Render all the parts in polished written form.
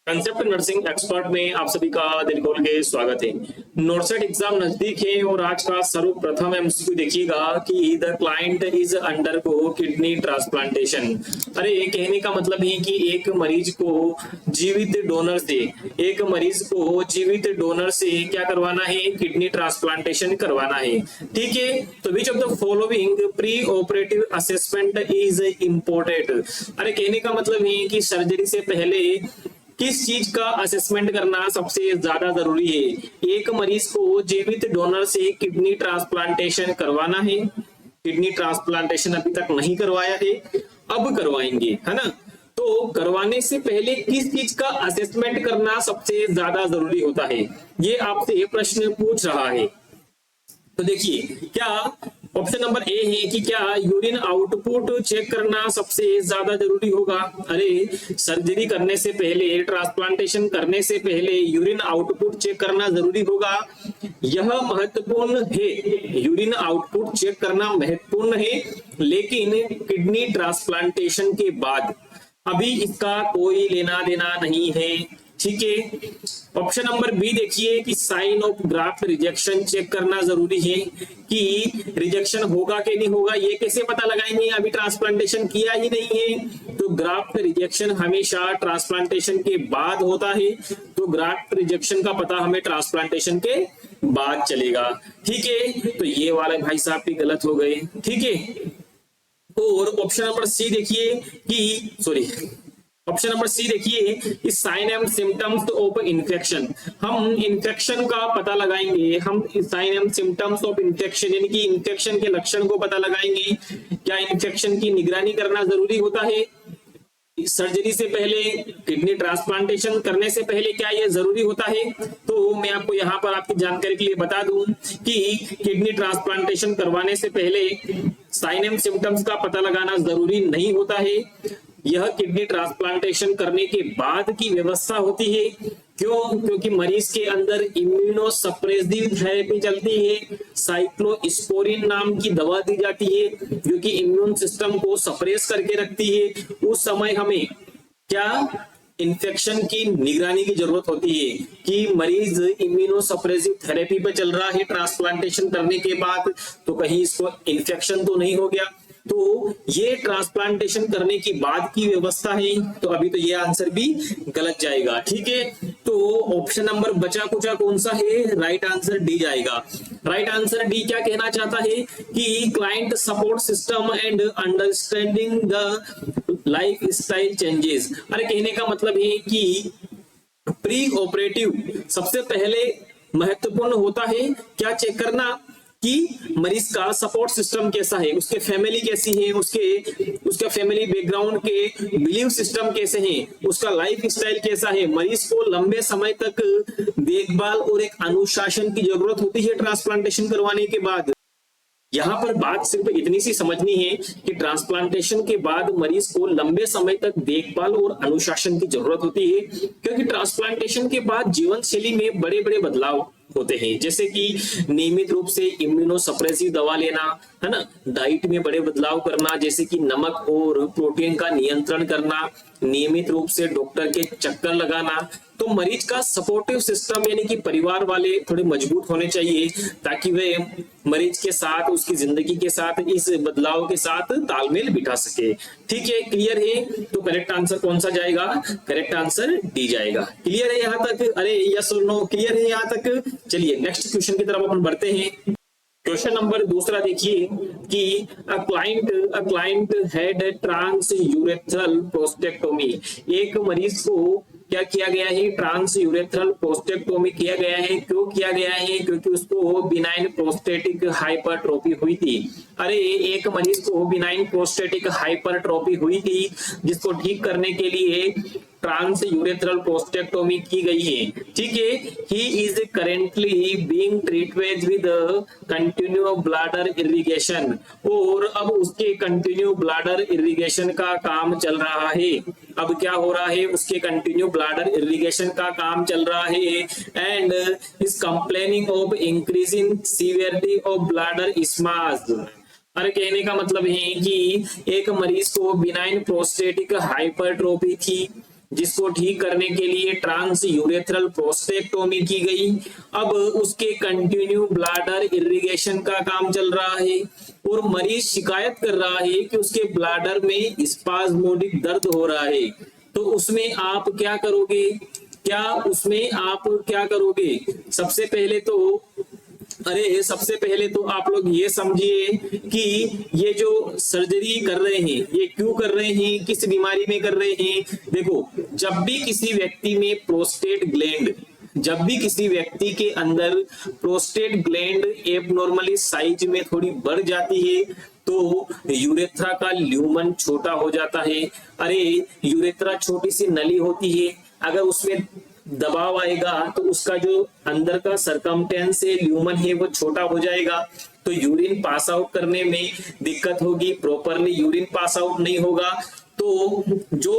Concept nursing expert में आप सभी का दिल खोल के स्वागत है। नॉर्सेट एग्जाम नजदीक है और आज का सर्वप्रथम एमसीक्यू देखिएगा कि the client is undergo kidney transplantation. अरे कहने का मतलब है कि एक मरीज को जीवित डोनर से क्या करवाना है, किडनी ट्रांसप्लांटेशन करवाना है। ठीक है, तो which of the following pre operative assessment is important. अरे कहने का मतलब है कि सर्जरी से पहले किस चीज का असेसमेंट करना सबसे ज्यादा जरूरी है। एक मरीज को जीवित डोनर से किडनी ट्रांसप्लांटेशन करवाना है। किडनी ट्रांसप्लांटेशन अभी तक नहीं करवाया है, अब करवाएंगे, है ना। तो करवाने से पहले किस चीज का असेसमेंट करना सबसे ज्यादा जरूरी होता है, ये आपसे प्रश्न पूछ रहा है। तो देखिए, क्या ऑप्शन नंबर ए है कि क्या यूरिन आउटपुट चेक करना सबसे ज्यादा जरूरी होगा। अरे सर्जरी करने से पहले, ट्रांसप्लांटेशन करने से पहले यूरिन आउटपुट चेक करना जरूरी होगा, यह महत्वपूर्ण है। यूरिन आउटपुट चेक करना महत्वपूर्ण है, लेकिन किडनी ट्रांसप्लांटेशन के बाद अभी इसका कोई लेना देना नहीं है। ठीक है, ऑप्शन नंबर बी देखिए कि sign of graft rejection check करना जरूरी है कि रिजेक्शन होगा कि नहीं होगा। ये कैसे पता लगाएंगे, अभी ट्रांसप्लांटेशन किया ही नहीं है। तो ग्राफ्ट रिजेक्शन हमेशा ट्रांसप्लांटेशन के बाद होता है, तो ग्राफ्ट रिजेक्शन का पता हमें ट्रांसप्लांटेशन के बाद चलेगा। ठीक है, तो ये वाले भाई साहब भी गलत हो गए। ठीक है, और ऑप्शन नंबर सी देखिए कि ऑप्शन नंबर सी देखिए कि sign and symptoms of infection. हम इन्फेक्शन का पता लगाएंगे, हम sign and symptoms of infection यानी कि इन्फेक्शन के लक्षण को पता लगाएंगे। क्या इन्फेक्शन की निगरानी करना जरूरी होता है सर्जरी से पहले, किडनी ट्रांसप्लांटेशन करने से पहले, क्या ये जरूरी होता है। तो मैं आपको यहाँ पर आपकी जानकारी के लिए बता दूं कि किडनी ट्रांसप्लांटेशन करवाने से पहले साइन एंड सिम्टम्स का पता लगाना जरूरी नहीं होता है। यह किडनी ट्रांसप्लांटेशन करने के बाद की व्यवस्था होती है। क्यों? क्योंकि मरीज के अंदर इम्यूनो सप्रेसिव थेरेपी चलती है। साइक्लोस्पोरिन नाम की दवा दी जाती है जो कि इम्यून सिस्टम को सप्रेस करके रखती है। उस समय हमें क्या इन्फेक्शन की निगरानी की जरूरत होती है कि मरीज इम्यूनो सप्रेसिव थेरेपी पे चल रहा है ट्रांसप्लांटेशन करने के बाद, तो कहीं इसको इन्फेक्शन तो नहीं हो गया। तो ये ट्रांसप्लांटेशन करने की बाद की व्यवस्था है, तो अभी तो ये आंसर भी गलत जाएगा। ठीक है, तो ऑप्शन नंबर बचा कुचा कौन सा है, राइट आंसर डी जाएगा। राइट आंसर डी क्या कहना चाहता है कि client support system and understanding the life style changes. अरे कहने का मतलब है कि प्री ऑपरेटिव सबसे पहले महत्वपूर्ण होता है क्या चेक करना कि मरीज का सपोर्ट सिस्टम कैसा है, उसके फैमिली कैसी है, उसके फैमिली बैकग्राउंड के बिलीव सिस्टम कैसे हैं, उसका लाइफ स्टाइल कैसा है। मरीज को लंबे समय तक देखभाल और एक अनुशासन की जरूरत होती है ट्रांसप्लांटेशन करवाने के बाद। यहाँ पर बात सिर्फ इतनी सी समझनी है कि ट्रांसप्लांटेशन के बाद मरीज को लंबे समय तक देखभाल और अनुशासन की जरूरत होती है, क्योंकि ट्रांसप्लांटेशन के बाद जीवन शैली में बड़े बड़े बदलाव होते हैं, जैसे कि नियमित रूप से इम्यूनो सप्रेसिव दवा लेना, है ना, डाइट में बड़े बदलाव करना, जैसे कि नमक और प्रोटीन का नियंत्रण करना, नियमित रूप से डॉक्टर के चक्कर लगाना। तो मरीज का सपोर्टिव सिस्टम यानी कि परिवार वाले थोड़े मजबूत होने चाहिए ताकि वे मरीज के साथ, उसकी जिंदगी के साथ, इस बदलाव के साथ तालमेल बिठा सके। ठीक है, क्लियर है। तो करेक्ट आंसर कौन सा जाएगा, करेक्ट आंसर डी जाएगा। क्लियर है यहाँ तक, अरे यस और नो क्लियर है यहाँ तक। चलिए नेक्स्ट क्वेश्चन की तरफ अपन बढ़ते हैं। क्वेश्चन नंबर दूसरा देखिए कि a client had transurethral prostatectomy. एक मरीज को क्या किया गया है, ट्रांस यूरेथ्रल प्रोस्टेक्टोमी किया गया है। क्यों किया गया है, क्योंकि उसको बिनाइन प्रोस्टेटिक हाइपरट्रोफी हुई थी। अरे एक मरीज को बिनाइन प्रोस्टेटिक हाइपरट्रोफी हुई थी, जिसको ठीक करने के लिए ट्रांस यूरेथ्रल प्रोस्टेक्टोमी की गई है। ठीक है, he is currently being treated with continue bladder irrigation, और अब उसके कंटिन्यू ब्लैडर इरिगेशन का काम चल रहा है। अब क्या हो रहा है, उसके कंटिन्यू ब्लैडर इरिगेशन का काम चल रहा है। And is complaining of increasing severity of bladder spasms. अरे कहने का मतलब है कि एक मरीज को बिनाइन प्रोस्टेटिक हाइपरट्रोफी थी, जिसको ठीक करने के लिए ट्रांस यूरेथ्रल प्रोस्टेक्टोमी की गई। अब उसके कंटिन्यू ब्लैडर इरिगेशन का काम चल रहा है और मरीज शिकायत कर रहा है कि उसके ब्लैडर में स्पाज्मोडिक दर्द हो रहा है। तो उसमें आप क्या करोगे? सबसे पहले तो आप लोग ये समझिए कि ये जो सर्जरी कर रहे हैं ये क्यों कर रहे हैं, किस बीमारी में कर रहे हैं। देखो, जब भी किसी व्यक्ति के अंदर प्रोस्टेट ग्लैंड एबनॉर्मली साइज में थोड़ी बढ़ जाती है तो यूरेथ्रा का ल्यूमन छोटा हो जाता है। यूरेथ्रा छोटी सी नली होती है, अगर उसमें दबाव आएगा तो उसका जो अंदर का सरकमटेंस है, ल्यूमन है, वो छोटा हो जाएगा। तो यूरिन पास आउट करने में दिक्कत होगी, प्रॉपरली यूरिन पास आउट नहीं होगा। तो जो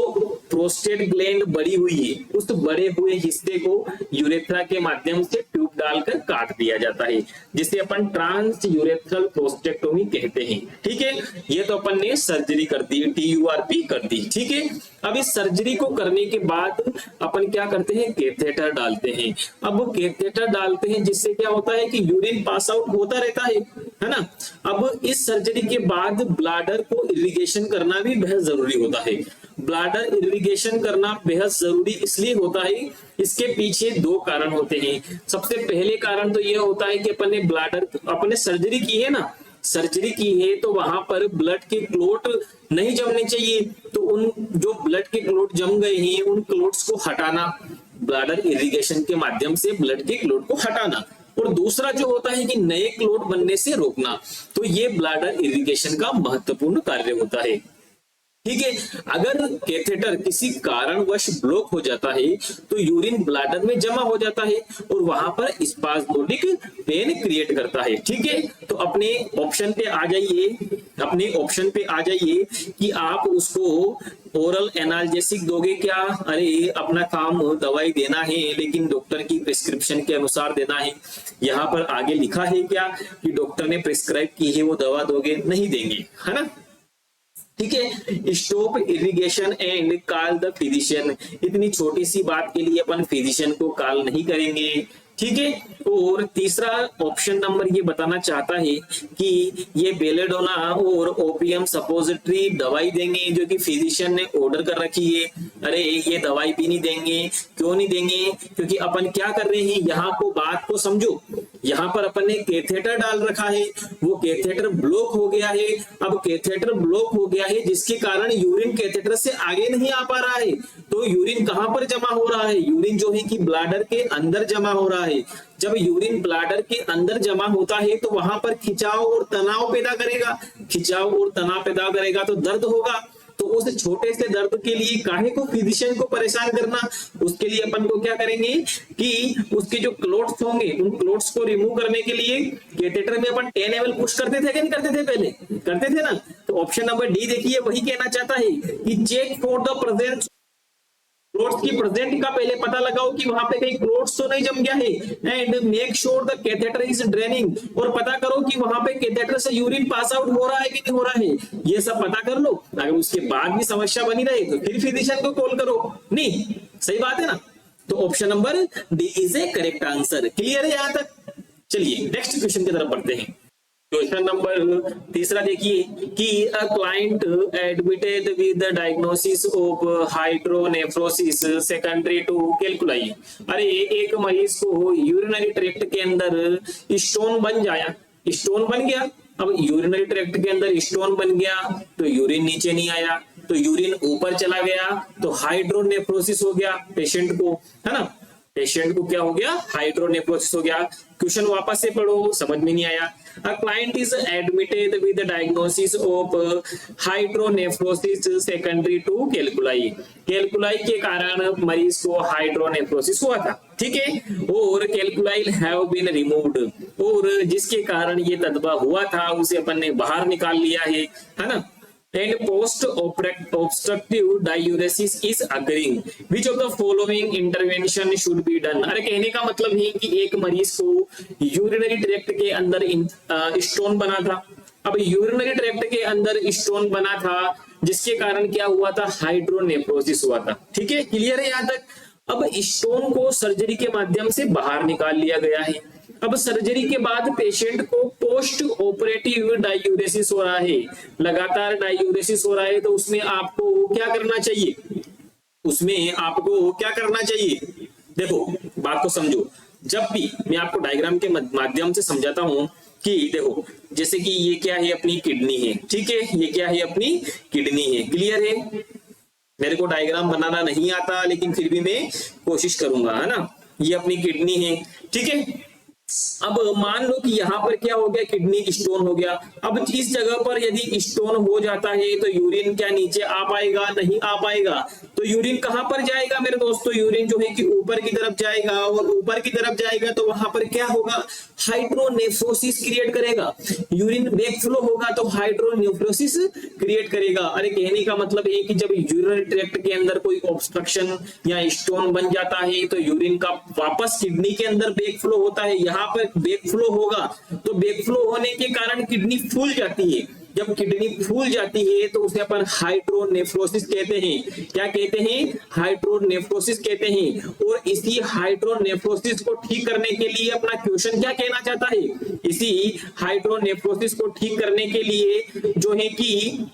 प्रोस्टेट ग्लैंड बड़ी हुई है उस बड़े हुए हिस्से को यूरेथ्रा के माध्यम से ट्यूब डालकर काट दिया जाता है, जिसे अपन ट्रांस यूरेथ्रल प्रोस्टेक्टोमी कहते हैं। ठीक है, ये तो अपन ने सर्जरी कर दी, TURP कर दी। ठीक है, अब इस सर्जरी को करने के बाद अपन क्या करते हैं? कैथेटर डालते हैं। अब वो कैथेटर डालते हैं जिससे क्या होता है कि यूरिन पास आउट होता रहता है ना। अब इस सर्जरी के बाद ब्लैडर को इरिगेशन करना भी बेहद जरूरी होता है। ब्लैडर इरिगेशन करना बेहद जरूरी इसलिए होता है, इसके पीछे दो कारण होते हैं। सबसे पहले कारण तो यह होता है कि अपने सर्जरी की है तो वहां पर ब्लड के क्लोट नहीं जमने चाहिए। तो उन जो ब्लड के क्लोट जम गए हैं उन क्लोट्स को हटाना, ब्लैडर इरिगेशन के माध्यम से ब्लड के क्लोट को हटाना। और दूसरा जो होता है कि नए क्लोट बनने से रोकना। तो ये ब्लैडर इरिगेशन का महत्वपूर्ण कार्य होता है। ठीक है, अगर कैथेटर किसी कारणवश ब्लॉक हो जाता है तो यूरिन ब्लैडर में जमा हो जाता है और वहां पर स्पाज्मोडिक पेन क्रिएट करता है। ठीक है, तो अपने ऑप्शन पे आ जाइए कि आप उसको ओरल एनाल्जेसिक दोगे क्या? अपना काम दवाई देना है लेकिन डॉक्टर की प्रिस्क्रिप्शन के अनुसार देना है। यहाँ पर आगे लिखा है क्या कि डॉक्टर ने प्रिस्क्राइब की है वो दवा दोगे? नहीं देंगे, है ना। ठीक है, stop irrigation and call the physician. इतनी छोटी सी बात के लिए अपन फिजिशियन को कॉल नहीं करेंगे। ठीक है, और तीसरा ऑप्शन नंबर ये बताना चाहता है कि ये बेलेडोना और ओपियम सपोजिटरी दवाई देंगे जो कि फिजिशियन ने ऑर्डर कर रखी है। ये दवाई भी नहीं देंगे। क्यों नहीं देंगे? क्योंकि अपन क्या कर रहे हैं, यहाँ को बात को समझो। यहाँ पर अपन ने कैथेटर डाल रखा है, वो कैथेटर ब्लॉक हो गया है। अब कैथेटर ब्लॉक हो गया है जिसके कारण यूरिन कैथेटर से आगे नहीं आ पा रहा है। तो यूरिन कहां पर जमा हो रहा है? यूरिन जो है कि ब्लैडर के अंदर जमा हो रहा है। जब यूरिन ब्लैडर के अंदर जमा होता है तो वहां पर खिंचाव और तनाव पैदा करेगा तो दर्द होगा। तो उस छोटे से दर्द के लिए काहे को फिजिशियन को परेशान करना। उसके लिए अपन को क्या करेंगे कि उसके जो क्लोट्स होंगे उन क्लोट्स को रिमूव करने के लिए कैथेटर में अपन 10 ml पुश करते थे कि नहीं करते थे? पहले करते थे ना। तो ऑप्शन नंबर डी देखिए वही कहना चाहता है कि check for the presence clots की प्रेजेंट का पहले पता लगाओ कि वहां पे कहीं क्लोट्स तो नहीं जम गया है। And make sure the catheter is draining, और पता करो कि वहां पे कैथेटर से यूरिन पास आउट हो रहा है कि नहीं हो रहा है। ये सब पता कर लो। अगर उसके बाद भी समस्या बनी रहे तो फिर फिजिशियन को कॉल करो। नहीं, सही बात है ना। तो option number D is A correct answer. Clear है यहां तक? चलिए नेक्स्ट क्वेश्चन की तरफ बढ़ते हैं। क्वेश्चन नंबर तीसरा देखिए कि a client admitted with the diagnosis of hydronephrosis secondary to calculi. एक मरीज को यूरिनरी ट्रैक्ट के अंदर स्टोन बन गया। अब यूरिनरी ट्रैक्ट के अंदर स्टोन बन गया तो यूरिन नीचे नहीं आया, तो यूरिन ऊपर चला गया तो हाइड्रोनेफ्रोसिस हो गया पेशेंट को, है ना। पेशेंट को क्या हो गया? हाइड्रोनेफ्रोसिस हो गया। क्वेश्चन वापस से पढ़ो, समझ में नहीं आया। A client is admitted with the diagnosis of hydronephrosis secondary to calculi. Calculi के कारण मरीज को हाइड्रोनेफ्रोसिस हुआ था। ठीक है, और कैलकुलाई हैव बीन रिमूव्ड, और जिसके कारण ये तदबा हुआ था उसे अपन ने बाहर निकाल लिया है ना। And post obstructive diuresis is occurring. Which of the following intervention should be done? कहने का मतलब है कि एक मरीज को यूरिनरी ट्रैक्ट के अंदर स्टोन बना था, अब यूरिनरी ट्रैक्ट के अंदर स्टोन बना था, जिसके कारण क्या हुआ था, हाइड्रोनेफ्रोसिस हुआ था। ठीक है, क्लियर है यहां तक। अब स्टोन को सर्जरी के माध्यम से बाहर निकाल लिया गया है। अब सर्जरी के बाद पेशेंट को पोस्ट ऑपरेटिव डायूरेसिस हो रहा है, लगातार डायूरेसिस हो रहा है, तो उसमें आपको क्या करना चाहिए, उसमें आपको क्या करना चाहिए, देखो बात को समझो। जब भी मैं आपको डायग्राम के माध्यम से समझाता हूं कि देखो, जैसे कि ये क्या है, अपनी किडनी है, ठीक है, ये क्या है, अपनी किडनी है, क्लियर है। मेरे को डायग्राम बनाना नहीं आता, लेकिन फिर भी मैं कोशिश करूंगा, है ना। ये अपनी किडनी है, ठीक है। अब मान लो कि यहाँ पर क्या हो गया, किडनी स्टोन हो गया। अब इस जगह पर यदि स्टोन हो जाता है तो यूरिन क्या नीचे आ पाएगा, नहीं आ पाएगा। तो यूरिन कहां पर जाएगा मेरे दोस्तों, यूरिन जो है कि ऊपर की तरफ जाएगा, और ऊपर की तरफ जाएगा तो वहां पर क्या होगा, हाइड्रोनेफ्रोसिस क्रिएट करेगा। यूरिन बैक फ्लो होगा तो हाइड्रोनेफ्रोसिस क्रिएट करेगा। अरे कहने का मतलब है कि जब यूरिनरी ट्रैक्ट के अंदर कोई ऑब्स्ट्रक्शन या स्टोन बन जाता है तो यूरिन का वापस किडनी के अंदर बैक फ्लो होता है। यहाँ पर बैक फ्लो होगा, तो बैक फ्लो होने के कारण किडनी फूल जाती है। जब किडनी फूल जाती है तो उसे अपन हाइड्रोनेफ्रोसिस कहते हैं। क्या कहते हैं, हाइड्रोनेफ्रोसिस कहते हैं। और इसी हाइड्रोनेफ्रोसिस को ठीक करने के लिए अपना क्वेश्चन क्या कहना चाहता है, इसी हाइड्रोनेफ्रोसिस को ठीक करने के लिए जो है कि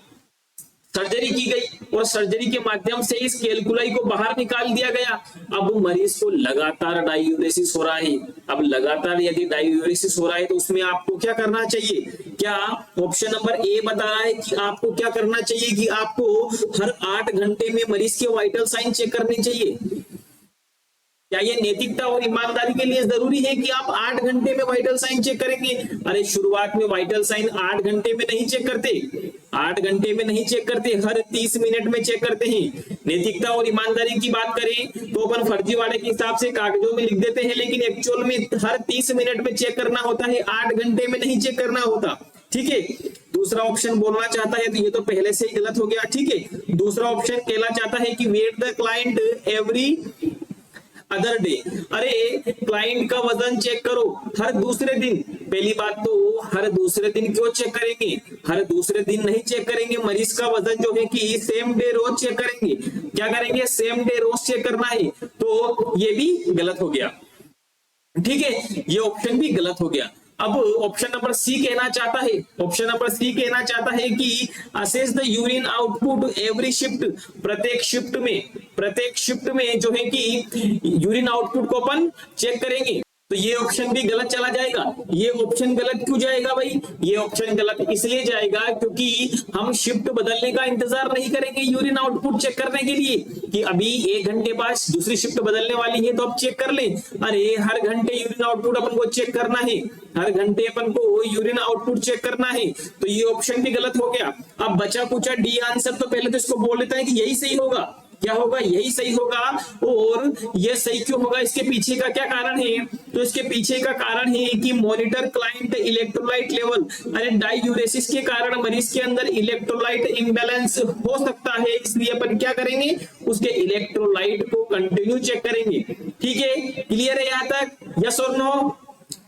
सर्जरी की गई, और सर्जरी के माध्यम से इस कैलकुलाई को बाहर निकाल दिया गया। अब मरीज को लगातार डायूरेसिस हो रहा है। अब लगातार यदि डायूरेसिस हो रहा है तो उसमें आपको क्या करना चाहिए, क्या ऑप्शन नंबर ए बता रहा है कि आपको क्या करना चाहिए, कि आपको हर 8 घंटे में मरीज के वाइटल साइन चेक करने चाहिए। क्या ये नैतिकता और ईमानदारी के लिए जरूरी है कि आप 8 घंटे में वाइटल साइन चेक करेंगे? अरे शुरुआत में वाइटल साइन 8 घंटे में नहीं चेक करते, 8 घंटे में नहीं चेक करते, हर 30 मिनट में चेक करते हैं। नैतिकता और ईमानदारी की बात करें तो अपन फर्जीवाड़े के हिसाब से कागजों में लिख देते हैं, लेकिन एक्चुअल में हर 30 मिनट में चेक करना होता है, 8 घंटे में नहीं चेक करना होता। ठीक है, दूसरा ऑप्शन बोलना चाहता है तो ये तो पहले से ही गलत हो गया। ठीक है, दूसरा ऑप्शन कहना चाहता है कि weight the client every other day. अरे क्लाइंट का वजन चेक करो हर दूसरे दिन। पहली बात तो हर दूसरे दिन क्यों चेक करेंगे, हर दूसरे दिन नहीं चेक करेंगे। मरीज का वजन जो है कि सेम डे रोज चेक करेंगे। क्या करेंगे, सेम डे रोज चेक करना है, तो ये भी गलत हो गया। ठीक है, ये ऑप्शन भी गलत हो गया। अब ऑप्शन नंबर सी कहना चाहता है, ऑप्शन नंबर सी कहना चाहता है कि assess the urine output every shift. प्रत्येक शिफ्ट में जो है कि यूरिन आउटपुट को अपन चेक करेंगे। तो ये ऑप्शन भी गलत चला जाएगा। ये ऑप्शन गलत क्यों जाएगा भाई, ये ऑप्शन गलत इसलिए जाएगा क्योंकि हम शिफ्ट बदलने का इंतजार नहीं करेंगे यूरिन आउटपुट चेक करने के लिए, कि अभी 1 घंटे बाद दूसरी शिफ्ट बदलने वाली है तो अब चेक कर ले। अरे हर घंटे यूरिन आउटपुट अपन को चेक करना है, हर घंटे अपन को यूरिन आउटपुट चेक करना है, तो ये ऑप्शन भी गलत हो गया। अब बचा कुचा डी आंसर, तो पहले तो इसको बोल लेता है कि यही सही होगा। क्या होगा, यही सही होगा। और ये सही क्यों होगा, इसके पीछे का क्या कारण है, तो इसके पीछे का कारण है कि मॉनिटर क्लाइंट इलेक्ट्रोलाइट लेवल। अरे डायूरेसिस के कारण मरीज के अंदर इलेक्ट्रोलाइट इम्बैलेंस हो सकता है, इसलिए अपन क्या करेंगे, उसके इलेक्ट्रोलाइट को कंटिन्यू चेक करेंगे। ठीक है, क्लियर है यहां तक, यस और नो।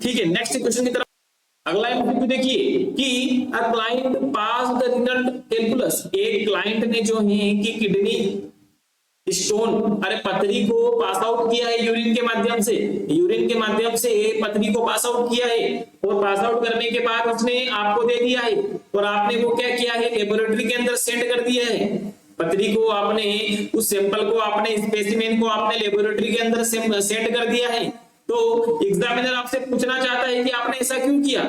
ठीक है, नेक्स्ट क्वेश्चन की तरफ। अगला एमसीक्यू देखिए कि a client pass the result calculus. एक क्लाइंट ने जो है कि किडनी स्टोन, अरे पथरी को पास आउट किया है यूरिन के माध्यम से, यूरिन के माध्यम से पथरी को पास आउट किया है, और पास आउट करने के बाद उसने आपको दे दिया है, और आपने वो क्या किया है, लेबोरेटरी के अंदर सेंड कर दिया है। पथरी को आपने, उस सैंपल को आपने, स्पेसिमेन को आपने लेबोरेटरी के अंदर सेंड कर दिया है। तो एग्जामिनर आपसे पूछना चाहता है कि आपने ऐसा क्यों किया।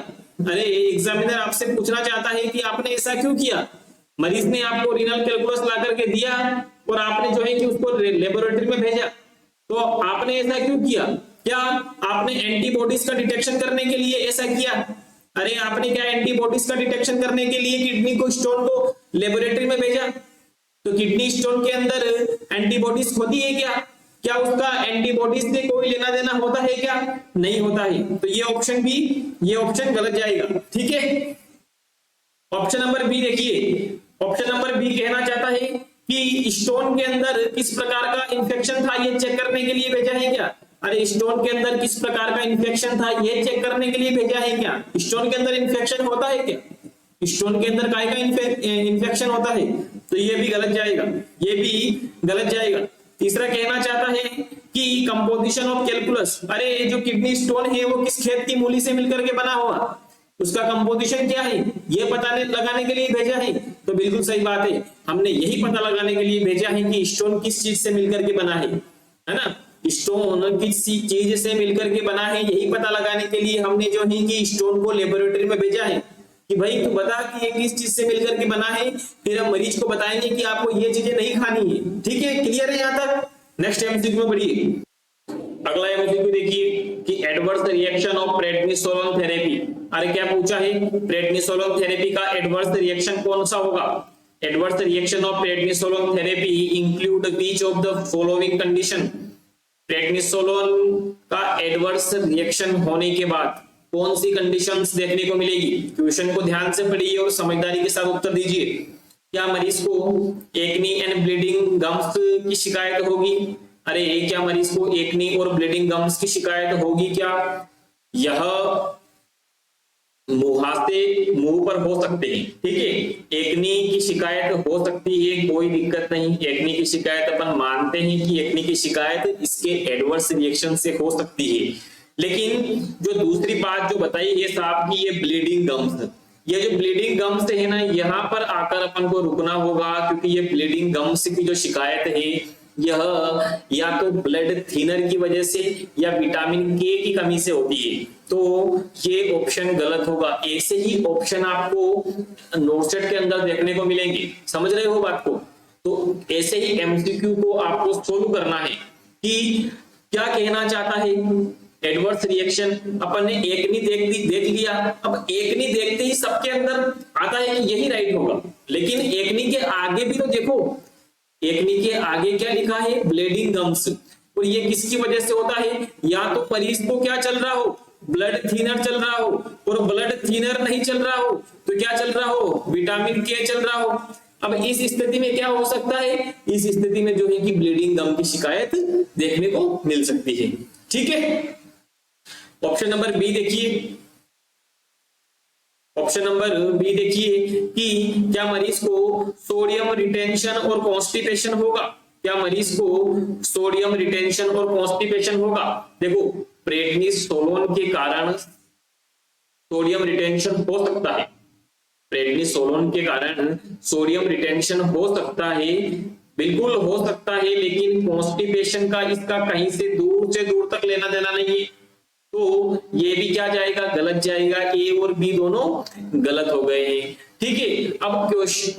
अरे एग्जामिनर आपसे पूछना चाहता है कि आपने ऐसा क्यों किया। मरीज ने आपको रीनल कैलकुलस ला करके दिया और आपने जो है कि उसको लेबोरेटरी में भेजा, तो आपने ऐसा क्यों किया। क्या आपने एंटीबॉडीज का डिटेक्शन करने के लिए ऐसा किया। अरे आपने क्या एंटीबॉडीज का डिटेक्शन करने के लिए किडनी को स्टोन को लेबोरेटरी में भेजा, तो किडनी स्टोन के अंदर एंटीबॉडीज होती है क्या उसका एंटीबॉडीज से कोई लेना देना होता है क्या, नहीं होता है। तो ये ऑप्शन भी, ये ऑप्शन गलत जाएगा। ठीक है, ऑप्शन नंबर बी देखिए, ऑप्शन नंबर बी कहना चाहता है कि स्टोन के अंदर किस प्रकार का इंफेक्शन था ये चेक करने के लिए भेजा है क्या। अरे स्टोन के अंदर किस प्रकार का इंफेक्शन था ये चेक करने के लिए भेजा है क्या, स्टोन के अंदर इंफेक्शन होता है क्या, स्टोन के अंदर काय का इन्फेक्शन होता है, तो ये भी गलत जाएगा, ये भी गलत जाएगा। तीसरा कहना चाहता है कि कंपोजिशन ऑफ कैलकुलस, अरे जो किडनी स्टोन है वो किस खेत की मूली से मिलकर के बना हुआ, उसका कंपोजिशन क्या है ये पता लगाने के लिए भेजा है। तो बिल्कुल सही बात है, हमने यही पता लगाने के लिए भेजा है कि स्टोन किस चीज से मिलकर के बना है ना, स्टोन किस चीज से मिलकर के बना है, यही पता लगाने के लिए हमने जो है कि स्टोन को लेबोरेटरी में भेजा है कि भाई तू बता कि ये किस चीज से मिलकर के बना है, फिर हम मरीज को बताएंगे कि आपको ये चीजें नहीं खानी है। ठीक है, क्लियर है यहाँ तक? नेक्स्ट एमसीक्यू में बढ़िए। अगला एमसीक्यू देखिए कि adverse reaction of prednisolone therapy. अरे क्या पूछा है, प्रेडनिसोलोन थेरेपी का एडवर्स रिएक्शन कौन सा होगा? Adverse reaction of prednisolone therapy include which of the following condition. Prednisolone का एडवर्स रिएक्शन होने के बाद कौन सी कंडीशंस देखने को मिलेगी? क्वेश्चन को ध्यान से पढ़िए और समझदारी के साथ उत्तर दीजिए। क्या मरीज को एक्नी एंड ब्लीडिंग गम्स की शिकायत होगी? अरे क्या मरीज को एक्नी और ब्लीडिंग गम्स की शिकायत होगी क्या? यह मुहासे मुंह पर हो सकते हैं, ठीक है। एक्नी की शिकायत हो सकती है, कोई दिक्कत नहीं। एक्नी की शिकायत अपन मानते हैं कि एक्नी की शिकायत इसके एडवर्स रिएक्शन से हो सकती है, लेकिन जो दूसरी बात जो बताई है साहब की, ये ब्लीडिंग गम्स, ये जो ब्लीडिंग गम्स है ना, यहाँ पर आकर अपन को रुकना होगा, क्योंकि ये ब्लीडिंग गम्स की जो शिकायत है यह या तो ब्लड थिनर की वजह से या विटामिन के की कमी से होती है, तो ये ऑप्शन गलत होगा। ऐसे ही ऑप्शन आपको नोटसेट के अंदर देखने को मिलेंगे, समझ रहे हो बात को? तो ऐसे ही एमसीक्यू को आपको सोल्व करना है कि क्या कहना चाहता है। एडवर्स रिएक्शन अपन ने एकनी देख लिया, अब एकनी देखते ही सबके अंदर आता है कि यही राइट होगा, लेकिन एकनी के आगे भी तो देखो, एकनी के आगे क्या लिखा है? Bleeding gums. और ये किसकी वजह से होता है? या तो मरीज को क्या चल रहा हो, ब्लड थिनर चल रहा हो, और ब्लड थिनर नहीं चल रहा हो तो क्या चल रहा हो? विटामिन के चल रहा हो। अब इस स्थिति में क्या हो सकता है? इस स्थिति में जो है कि ब्लीडिंग गम की शिकायत देखने को मिल सकती है। ठीक है, ऑप्शन नंबर बी देखिए। ऑप्शन नंबर बी देखिए कि क्या मरीज को सोडियम रिटेंशन और कॉन्स्टिपेशन होगा? क्या मरीज को सोडियम रिटेंशन और कॉन्स्टिपेशन होगा? देखो, प्रेडनिसोलोन के कारण सोडियम रिटेंशन हो सकता है, प्रेडनिसोलोन के कारण सोडियम रिटेंशन हो सकता है, बिल्कुल हो सकता है, लेकिन कॉन्स्टिपेशन का इसका कहीं से दूर तक लेना देना नहीं है, तो ये भी क्या जाएगा? गलत जाएगा। ए और बी दोनों गलत हो गए हैं। ठीक है, अब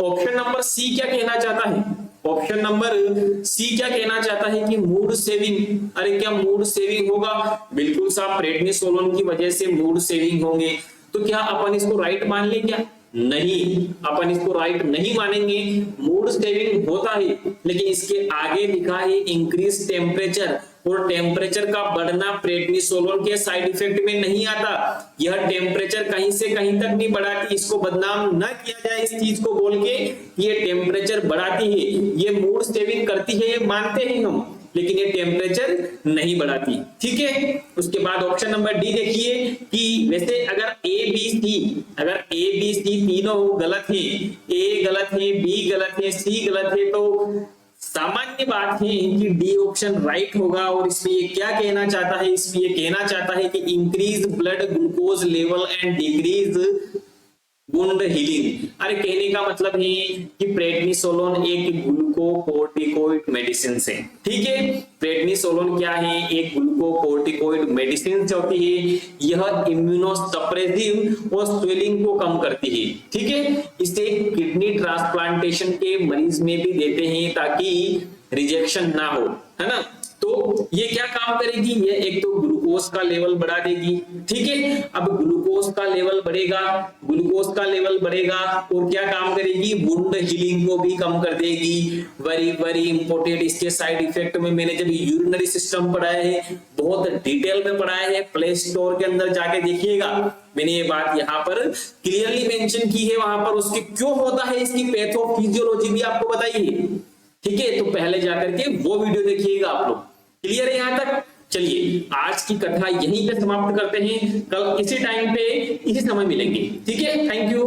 ऑप्शन नंबर सी क्या कहना चाहता है? ऑप्शन नंबर सी क्या कहना चाहता है कि मूड सेविंग। अरे क्या मूड सेविंग होगा? बिल्कुल साहब, प्रेडनिसोलोन की वजह से मूड सेविंग होंगे। तो क्या अपन इसको राइट मान लें क्या? नहीं, अपन इसको राइट नहीं मानेंगे। मूड सेविंग होता है, लेकिन इसके आगे लिखा है इंक्रीज टेम्परेचर, और टेम्परेचर का बढ़ना प्रेडनिसोलोन के साइड इफेक्ट में नहीं आता। यह टेम्परेचर कहीं से कहीं तक नहीं बढ़ाती, इसको बदनाम न किया जाए इस चीज को बोल के ये टेम्परेचर बढ़ाती है, ये मूड सेविंग करती है, ये मानते हैं हम, लेकिन ये टेम्परेचर नहीं बढ़ाती। ठीक है, उसके बाद ऑप्शन नंबर डी देखिए कि वैसे अगर ए बी सी तीनों गलत है, ए गलत है, बी गलत है, सी गलत है, तो सामान्य बात है कि डी ऑप्शन राइट होगा। और इसमें ये क्या कहना चाहता है? इसमें ये कहना चाहता है कि increase blood glucose level and decrease wound healing. अरे कहने का मतलब है कि प्रेडनिसोलोन एक ग्लूकोकोर्टिकोइड मेडिसिन है। ठीक है, प्रेडनिसोलोन क्या है? एक ग्लूकोकोर्टिकोइड मेडिसिन होती है। यह इम्यूनोसप्रेसिव और स्वेलिंग को कम करती है। ठीक है, इसे किडनी ट्रांसप्लांटेशन के मरीज में भी देते हैं ताकि रिजेक्शन ना हो, है ना। तो ये क्या काम करेगी? ये एक तो ग्लूकोज का लेवल बढ़ा देगी। ठीक है, अब ग्लूकोज का लेवल बढ़ेगा, और क्या काम करेगी? वुंड हीलिंग को भी कम कर देगी। वेरी इंपॉर्टेंट, इसके साइड इफेक्ट में मैंने जब यूरिनरी सिस्टम पढ़ाया है, बहुत डिटेल में पढ़ाया है, प्ले स्टोर के अंदर जाके देखिएगा, मैंने ये बात यहाँ पर क्लियरली मेंशन की है। वहां पर उसके क्यों होता है इसकी पैथोफिजियोलॉजी भी आपको बताई है। ठीक है, तो पहले जाकर के वो वीडियो देखिएगा आप लोग। क्लियर है यहाँ तक? चलिए, आज की कथा यहीं पे समाप्त करते हैं, कल इसी टाइम पे इसी समय मिलेंगे। ठीक है, थैंक यू।